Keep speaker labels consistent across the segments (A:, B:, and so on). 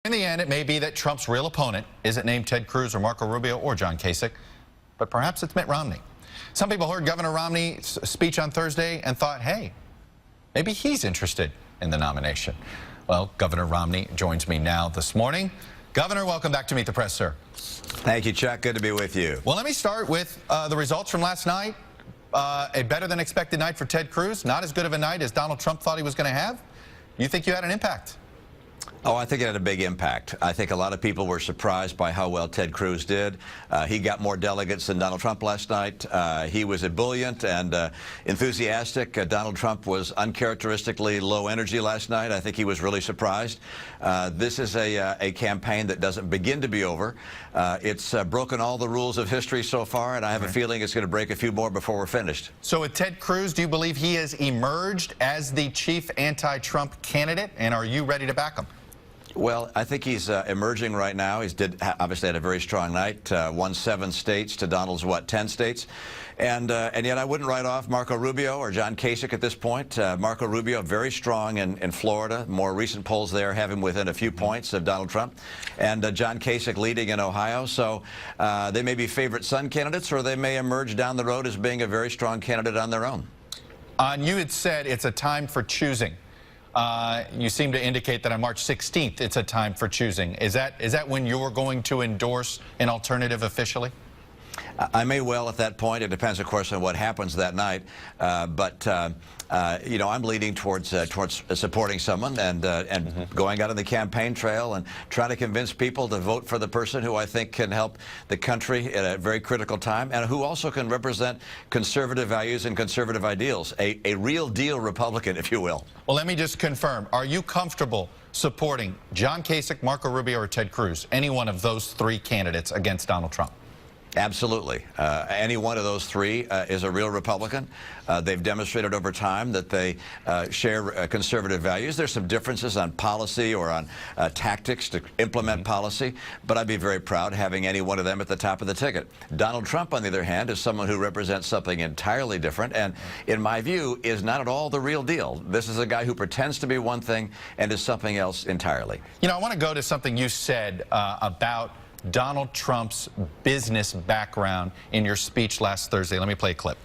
A: In the end, it may be that Trump's real opponent isn't named Ted Cruz or Marco Rubio or John Kasich, but perhaps it's Mitt Romney. Some people heard Governor Romney's speech on Thursday and thought, hey, maybe he's interested in the nomination. Well, Governor Romney joins me now this morning. Governor, welcome back to Meet the Press, sir.
B: Thank you, Chuck. Good to be with you.
A: Well, let me start with the results from last night. A better than expected night for Ted Cruz, not as good of a night as Donald Trump thought he was going to have. You think you had an impact?
B: Oh, I think it had a big impact. I think a lot of people were surprised by how well Ted Cruz did. He got more delegates than Donald Trump last night. He was ebullient and enthusiastic. Donald Trump was uncharacteristically low energy last night. I think he was really surprised. This is a campaign that doesn't begin to be over. It's broken all the rules of history so far, and I have a feeling it's going to break a few more before we're finished.
A: So with Ted Cruz, do you believe he has emerged as the chief anti-Trump candidate, and are you ready to back him?
B: Well, I think he's emerging right now. He's obviously had a very strong night, won 7 states to Donald's, 10 states. And yet I wouldn't write off Marco Rubio or John Kasich at this point. Marco Rubio, very strong in Florida. More recent polls there have him within a few points of Donald Trump. And John Kasich leading in Ohio. So they may be favorite son candidates, or they may emerge down the road as being a very strong candidate on their own.
A: You had said it's a time for choosing. You seem to indicate that on March 16th, it's a time for choosing. Is that when you're going to endorse an alternative officially?
B: I may well at that point. It depends, of course, on what happens that night. You know, I'm leaning towards supporting someone and going out on the campaign trail and trying to convince people to vote for the person who I think can help the country at a very critical time, and who also can represent conservative values and conservative ideals. A real deal Republican, if you will.
A: Well, let me just confirm. Are you comfortable supporting John Kasich, Marco Rubio, or Ted Cruz, any one of those 3 candidates against Donald Trump?
B: Absolutely. Any one of those 3 is a real Republican. They've demonstrated over time that they share conservative values. There's some differences on policy or on tactics to implement policy, but I'd be very proud having any one of them at the top of the ticket. Donald Trump, on the other hand, is someone who represents something entirely different and, in my view, is not at all the real deal. This is a guy who pretends to be one thing and is something else entirely.
A: You know, I want to go to something you said about Donald Trump's business background in your speech last Thursday. Let me play a clip.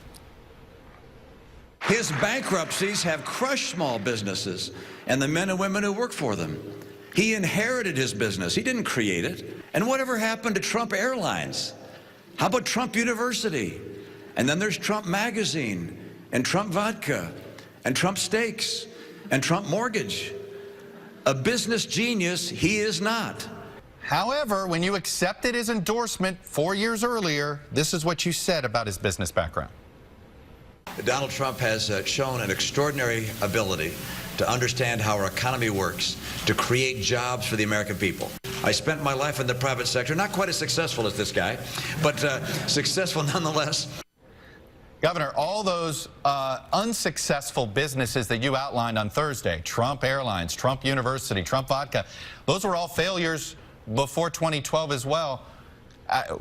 C: His bankruptcies have crushed small businesses and the men and women who work for them. He inherited his business. He didn't create it. And whatever happened to Trump Airlines? How about Trump University? And then there's Trump Magazine and Trump Vodka and Trump Steaks and Trump Mortgage. A business genius he is not.
A: However, when you accepted his endorsement 4 years earlier, this is what you said about his business background.
C: Donald Trump has shown an extraordinary ability to understand how our economy works, to create jobs for the American people. I spent my life in the private sector, not quite as successful as this guy, but successful nonetheless.
A: Governor, all those unsuccessful businesses that you outlined on Thursday, Trump Airlines, Trump University, Trump Vodka, those were all failures before 2012 as well.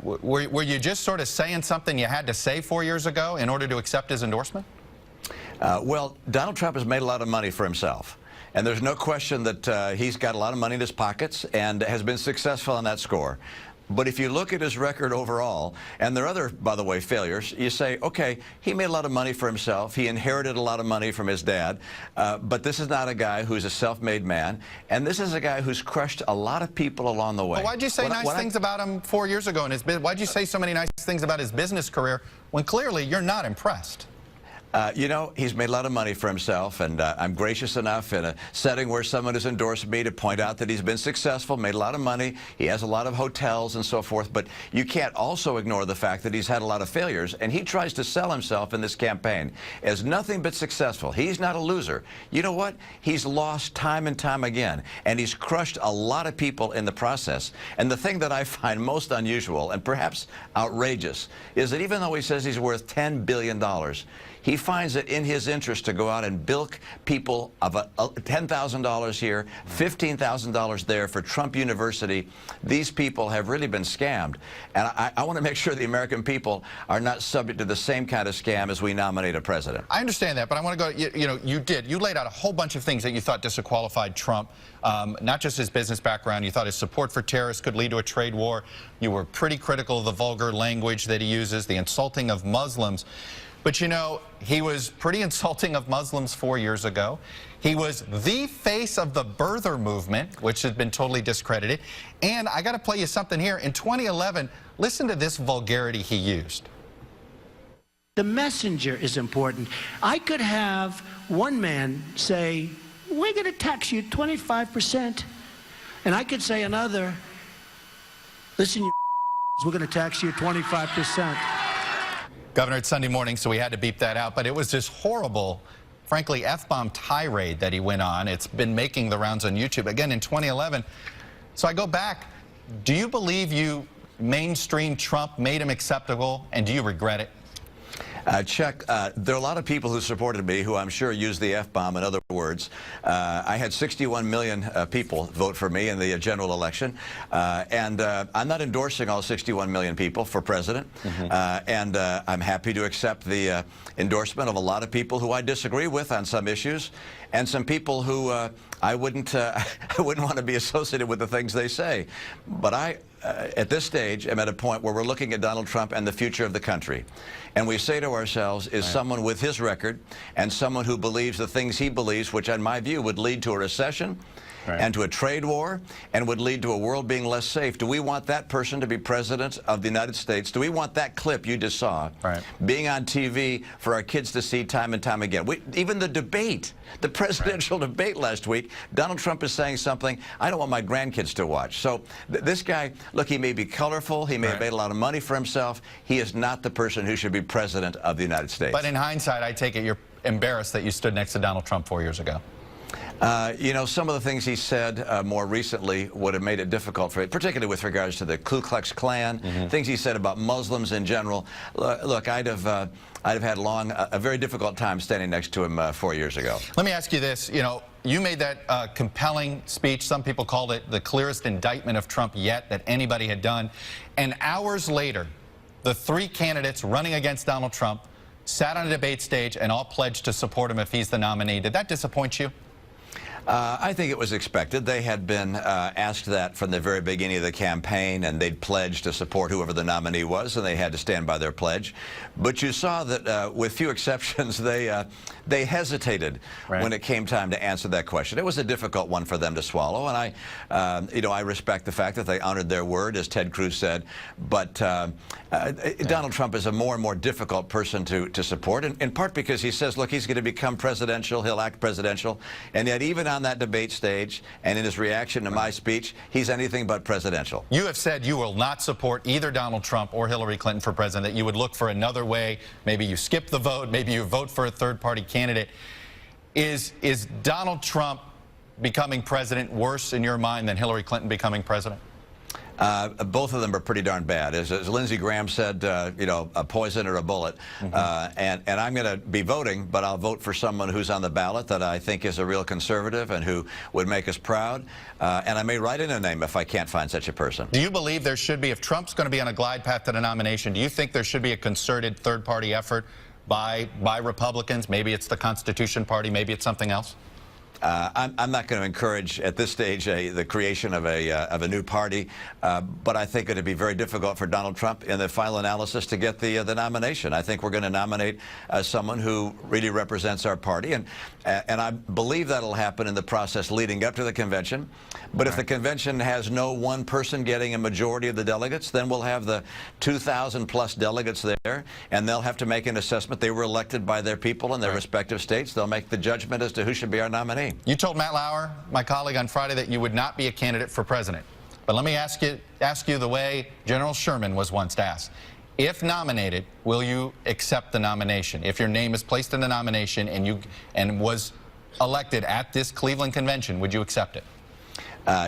A: Were you just sort of saying something you had to say 4 years ago in order to accept his endorsement?
B: Well, Donald Trump has made a lot of money for himself. And there's no question that he's got a lot of money in his pockets and has been successful on that score. But if you look at his record overall, and there are other, by the way, failures, you say, okay, he made a lot of money for himself. He inherited a lot of money from his dad. But this is not a guy who's a self-made man. And this is a guy who's crushed a lot of people along the way.
A: Well, why'd you say nice things about him 4 years ago in his business? Why'd you say so many nice things about his business career when clearly you're not impressed?
B: You know, he's made a lot of money for himself, and I'm gracious enough in a setting where someone has endorsed me to point out that he's been successful, made a lot of money, he has a lot of hotels and so forth, but you can't also ignore the fact that he's had a lot of failures, and he tries to sell himself in this campaign as nothing but successful. He's not a loser. You know what? He's lost time and time again, and he's crushed a lot of people in the process. And the thing that I find most unusual and perhaps outrageous is that even though he says he's worth $10 billion, he finds it in his interest to go out and bilk people of $10,000 here, $15,000 there for Trump University. These people have really been scammed. And I want to make sure the American people are not subject to the same kind of scam as we nominate a president.
A: I understand that, but I want to go, you laid out a whole bunch of things that you thought disqualified Trump, not just his business background. You thought his support for terrorists could lead to a trade war. You were pretty critical of the vulgar language that he uses, the insulting of Muslims. But he was pretty insulting of Muslims 4 years ago. He was the face of the birther movement, which has been totally discredited. And I got to play you something here. In 2011, listen to this vulgarity he used.
D: The messenger is important. I could have one man say, we're going to tax you 25%. And I could say another, listen, you we're going to tax you 25%.
A: Governor, it's Sunday morning, so we had to beep that out. But it was this horrible, frankly, F-bomb tirade that he went on. It's been making the rounds on YouTube, again, in 2011. So I go back. Do you believe you mainstreamed Trump, made him acceptable, and do you regret it?
B: Chuck, there are a lot of people who supported me who I'm sure used the F-bomb. In other words, I had 61 million people vote for me in the general election. And I'm not endorsing all 61 million people for president. And I'm happy to accept the endorsement of a lot of people who I disagree with on some issues, and some people who I wouldn't want to be associated with the things they say. But at this stage, I'm at a point where we're looking at Donald Trump and the future of the country. And we say to ourselves, is someone with his record and someone who believes the things he believes, which in my view would lead to a recession and to a trade war and would lead to a world being less safe. Do we want that person to be president of the United States? Do we want that clip you just saw being on TV for our kids to see time and time again? Even the debate, the presidential debate last week, Donald Trump is saying something I don't want my grandkids to watch. So this guy, look, he may be colorful, he may have made a lot of money for himself. He is not the person who should be president of the United States.
A: But in hindsight, I take it you're embarrassed that you stood next to Donald Trump 4 years ago.
B: Some of the things he said more recently would have made it difficult for it, particularly with regards to the Ku Klux Klan, things he said about Muslims in general. Look, I'd have had a very difficult time standing next to him 4 years ago.
A: Let me ask you this. You made that compelling speech. Some people called it the clearest indictment of Trump yet that anybody had done. And hours later, the three candidates running against Donald Trump sat on a debate stage and all pledged to support him if he's the nominee. Did that disappoint you?
B: I think it was expected. They had been asked that from the very beginning of the campaign, and they'd pledged to support whoever the nominee was, and they had to stand by their pledge. But you saw that, with few exceptions, they hesitated when it came time to answer that question. It was a difficult one for them to swallow, and I respect the fact that they honored their word, as Ted Cruz said. But Donald Trump is a more and more difficult person to support, in part because he says, look, he's going to become presidential, he'll act presidential, and yet even on that debate stage and in his reaction to my speech, he's anything but presidential.
A: You have said you will not support either Donald Trump or Hillary Clinton for president, that you would look for another way. Maybe you skip the vote, maybe you vote for a third-party candidate. Is Donald Trump becoming president worse in your mind than Hillary Clinton becoming president?
B: Both of them are pretty darn bad. As Lindsey Graham said, a poison or a bullet. And I'm going to be voting, but I'll vote for someone who's on the ballot that I think is a real conservative and who would make us proud. And I may write in a name if I can't find such a person.
A: Do you believe there should be, if Trump's going to be on a glide path to the nomination, do you think there should be a concerted third-party effort by Republicans? Maybe it's the Constitution Party, maybe it's something else?
B: I'm not going to encourage at this stage the creation of a new party, but I think it would be very difficult for Donald Trump in the final analysis to get the nomination. I think we're going to nominate someone who really represents our party, and I believe that'll happen in the process leading up to the convention. But if the convention has no one person getting a majority of the delegates, then we'll have the 2,000 plus delegates there, and they'll have to make an assessment. They were elected by their people in their respective states. They'll make the judgment as to who should be our nominee.
A: You told Matt Lauer, my colleague, on Friday that you would not be a candidate for president. But let me ask you the way General Sherman was once asked. If nominated, will you accept the nomination? If your name is placed in the nomination and was elected at this Cleveland convention, would you accept it?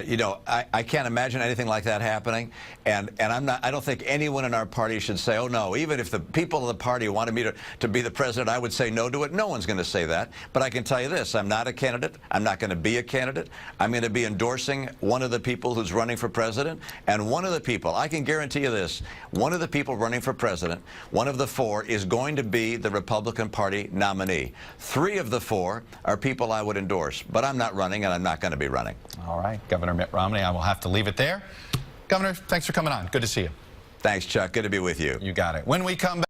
B: You know, I can't imagine anything like that happening, and I don't think anyone in our party should say, oh no, even if the people in the party wanted me to be the president, I would say no to it. No one's going to say that. But I can tell you this, I'm not a candidate. I'm not going to be a candidate. I'm going to be endorsing one of the people who's running for president, and one of the people, I can guarantee you this, one of the people running for president, one of the four, is going to be the Republican Party nominee. 3 of the 4 are people I would endorse, but I'm not running, and I'm not going to be running.
A: All right, Governor Mitt Romney, I will have to leave it there. Governor, thanks for coming on. Good to see you.
B: Thanks, Chuck. Good to be with you.
A: You got it. When we come back.